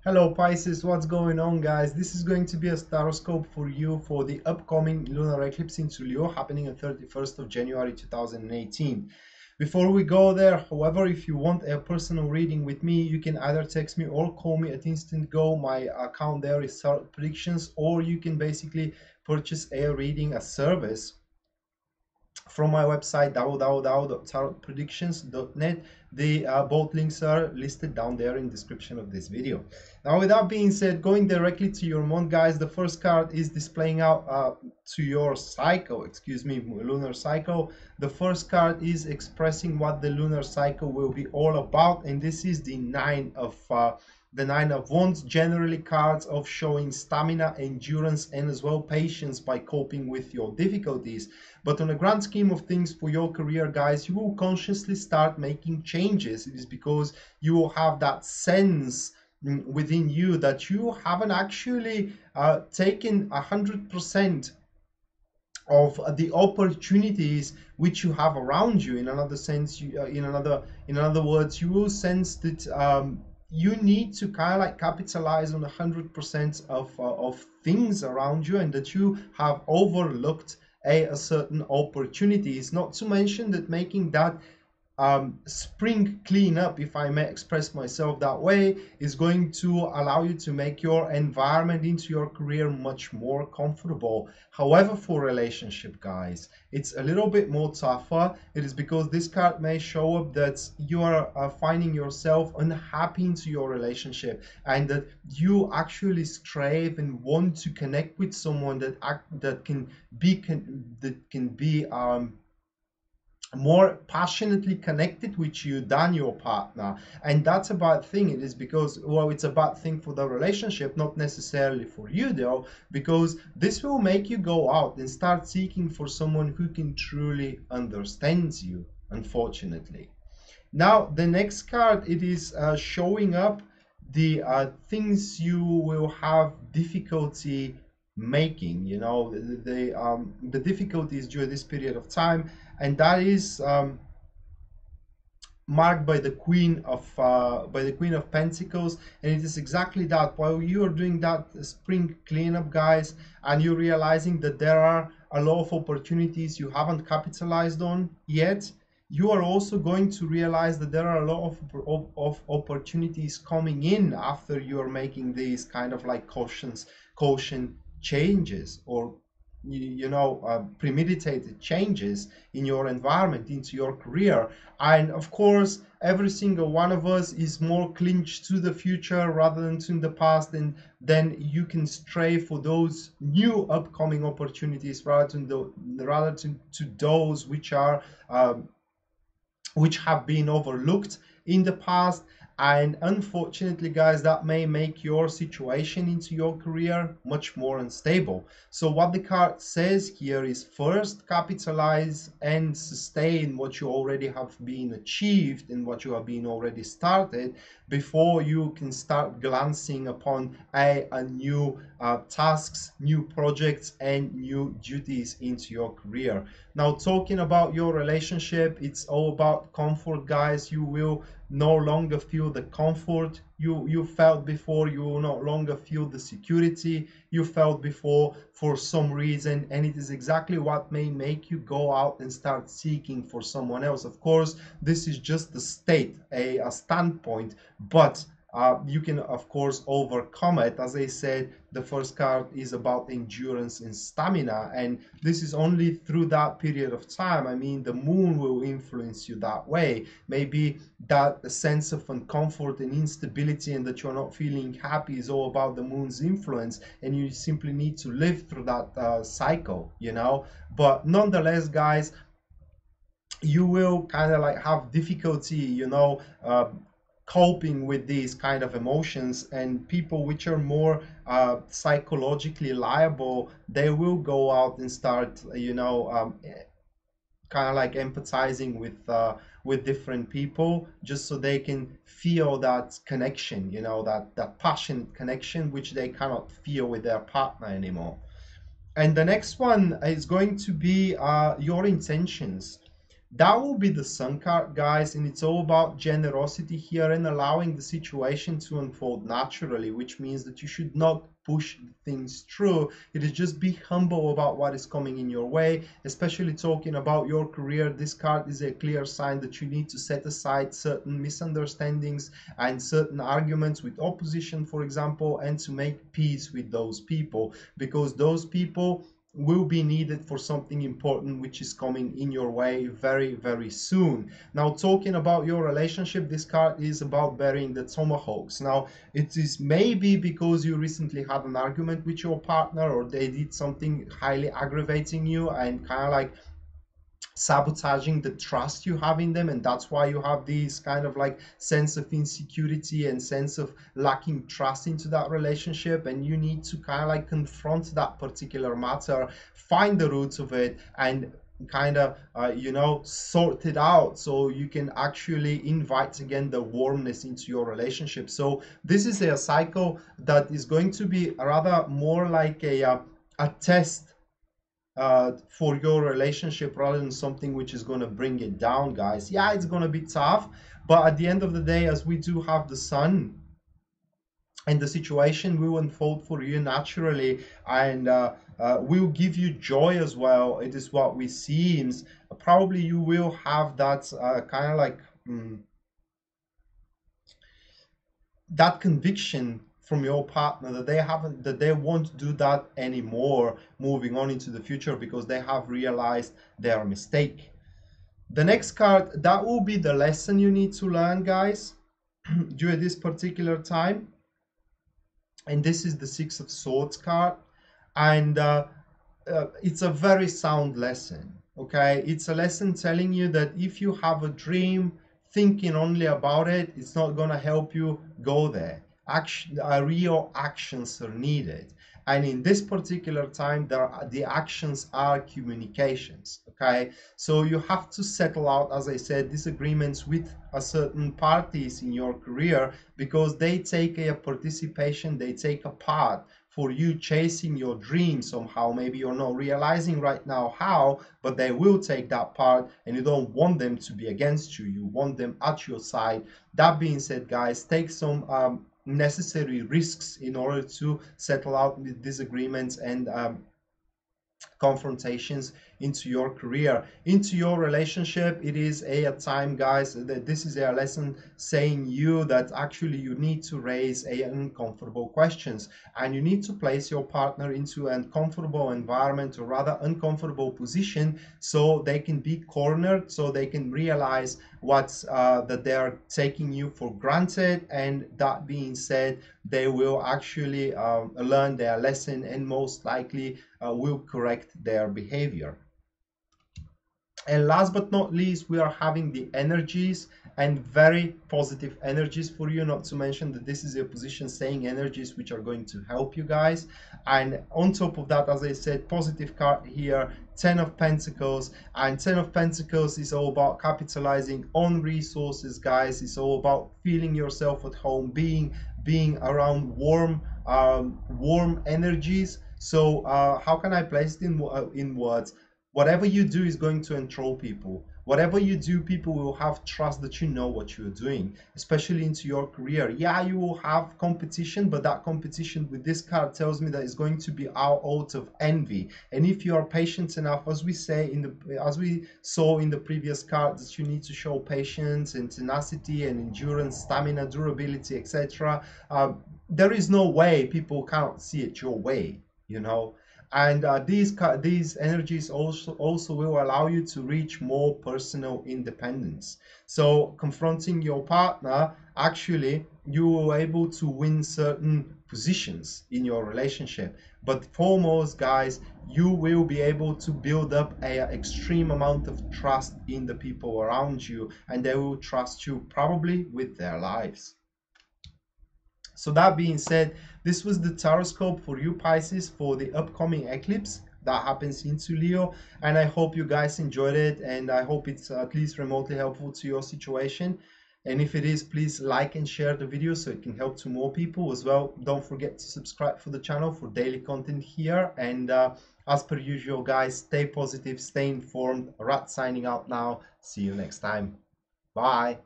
Hello Pisces, what's going on guys? This is going to be a staroscope for you for the upcoming lunar eclipse into Leo happening on 31st of January 2018. Before we go there, however, if you want a personal reading with me, you can either text me or call me at Instant Go. My account there is Tarot Predictions, or you can basically purchase a reading, a service from my website www.tarotpredictions.net. The both links are listed down there in the description of this video. Now, with that being said, going directly to your month, guys, the first card is displaying out to your cycle, lunar cycle. The first card is expressing what the lunar cycle will be all about, and this is the Nine of Wands, generally cards of showing stamina, endurance, and as well patience by coping with your difficulties. But on a grand scheme of things for your career, guys, you will consciously start making changes. It is because you will have that sense within you that you haven't actually taken 100% of the opportunities which you have around you. In another sense, in other words, you will sense that you need to kind of like capitalize on 100% of things around you, and that you have overlooked a certain opportunities. Not to mention that making that spring cleanup, if I may express myself that way, is going to allow you to make your environment into your career much more comfortable. However, for relationship, guys, it's a little bit more tougher. It is because this card may show up that you are finding yourself unhappy into your relationship, and that you actually strive and want to connect with someone that can be more passionately connected with you than your partner. And that's a bad thing. It is because, well, it's a bad thing for the relationship, not necessarily for you though, because this will make you go out and start seeking for someone who can truly understand you, unfortunately. Now, the next card, it is showing up the things you will have difficulty making, the difficulties during this period of time, and that is marked by the Queen of Pentacles. And it is exactly that. While you are doing that spring cleanup, guys, and you're realizing that there are a lot of opportunities you haven't capitalized on yet, you are also going to realize that there are a lot of opportunities coming in after you are making these kind of like caution changes, or premeditated changes in your environment, into your career. And of course, every single one of us is more clinged to the future rather than to the past, and then you can stray for those new upcoming opportunities rather than to those which are which have been overlooked in the past. And unfortunately, guys, that may make your situation into your career much more unstable. So what the card says here is, first capitalize and sustain what you already have been achieved and what you have been already started, before you can start glancing upon a new tasks, new projects, and new duties into your career. Now, talking about your relationship, it's all about comfort, guys. You will no longer feel the comfort you felt before. You will no longer feel the security you felt before for some reason, and it is exactly what may make you go out and start seeking for someone else. Of course, this is just a standpoint, but you can of course overcome it. As I said, the first card is about endurance and stamina, and this is only through that period of time. I mean, the moon will influence you that way. Maybe that sense of uncomfort and instability and that you're not feeling happy is all about the moon's influence, and you simply need to live through that cycle, but nonetheless, guys, you will kind of like have difficulty coping with these kind of emotions. And people which are more psychologically liable, they will go out and start kind of like empathizing with different people, just so they can feel that connection, that passionate connection which they cannot feel with their partner anymore. And the next one is going to be your intentions. That will be the Sun card, guys, and it's all about generosity here and allowing the situation to unfold naturally, which means that you should not push things through. It is just be humble about what is coming in your way, especially talking about your career. This card is a clear sign that you need to set aside certain misunderstandings and certain arguments with opposition, for example, and to make peace with those people, because those people will be needed for something important which is coming in your way very, very soon. Now, talking about your relationship, this card is about burying the tomahawks. Now, it is maybe because you recently had an argument with your partner, or they did something highly aggravating you and kind of like sabotaging the trust you have in them, and that's why you have this kind of like sense of insecurity and sense of lacking trust into that relationship, and you need to kind of like confront that particular matter, find the roots of it, and kind of you know, sort it out so you can actually invite again the warmness into your relationship. So this is a cycle that is going to be rather more like a test for your relationship rather than something which is going to bring it down, guys. Yeah, it's going to be tough, but at the end of the day, as we do have the Sun, and the situation will unfold for you naturally, and will give you joy as well. It is what we see. Probably you will have that kind of like that conviction from your partner that they won't do that anymore moving on into the future, because they have realized their mistake. The next card, that will be the lesson you need to learn, guys, during this particular time. And this is the Six of Swords card, and it's a very sound lesson. Okay, it's a lesson telling you that if you have a dream, thinking only about it, it's not going to help you go there. Action, real actions are needed, and in this particular time, the actions are communications. Okay, so you have to settle out, as I said, disagreements with a certain parties in your career, because they take a participation, they take a part for you chasing your dream somehow. Maybe you're not realizing right now how, but they will take that part, and you don't want them to be against you. You want them at your side. That being said, guys, take some necessary risks in order to settle out with disagreements and confrontations into your career, into your relationship. It is a time, guys, that this is a lesson saying you that actually you need to raise uncomfortable questions, and you need to place your partner into an uncomfortable environment, or rather uncomfortable position, so they can be cornered, so they can realize what's that they are taking you for granted. And that being said, they will actually learn their lesson, and most likely will correct their behavior. And last but not least, we are having the energies, and very positive energies for you, not to mention that this is a position saying energies which are going to help you guys. And on top of that, as I said, positive card here, 10 of Pentacles, and 10 of Pentacles is all about capitalizing on resources, guys. It's all about feeling yourself at home, being around warm energies. So how can I place it in words? Whatever you do is going to enthrall people. Whatever you do, people will have trust that you know what you're doing, especially into your career. Yeah, you will have competition, but that competition with this card tells me that it's going to be out of envy. And if you are patient enough, as we saw in the previous card, that you need to show patience and tenacity and endurance, stamina, durability, etc. There is no way people can't see it your way, you know. And these energies also will allow you to reach more personal independence. So confronting your partner, actually you will able to win certain positions in your relationship, but foremost, guys, you will be able to build up an extreme amount of trust in the people around you, and they will trust you probably with their lives. So that being said, this was the tarot for you, Pisces, for the upcoming eclipse that happens into Leo. And I hope you guys enjoyed it, and I hope it's at least remotely helpful to your situation. And if it is, please like and share the video so it can help to more people as well. Don't forget to subscribe for the channel for daily content here. And As per usual, guys, stay positive, stay informed. Rad signing out now. See you next time. Bye.